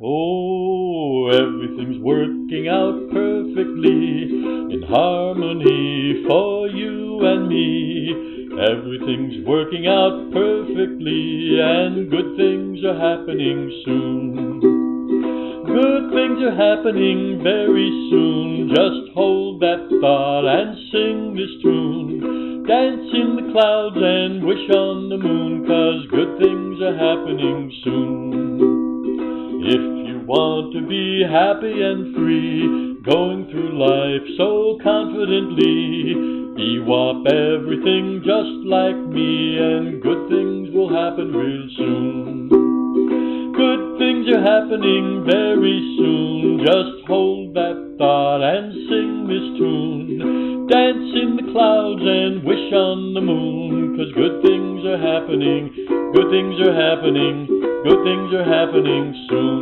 Oh, everything's working out perfectly, in harmony for you and me. Everything's working out perfectly, and good things are happening soon. Good things are happening very soon. Just hold that thought and sing this tune. Dance in the clouds and wish on the moon, 'cause good things are happening soon. If you want to be happy and free, going through life so confidently, EWOP everything just like me, and good things will happen real soon. Good things are happening very soon. Just hold that thought and sing this tune. Dance in the clouds and wish on the moon, 'cause good things are happening. Good things are happening. Good things are happening soon.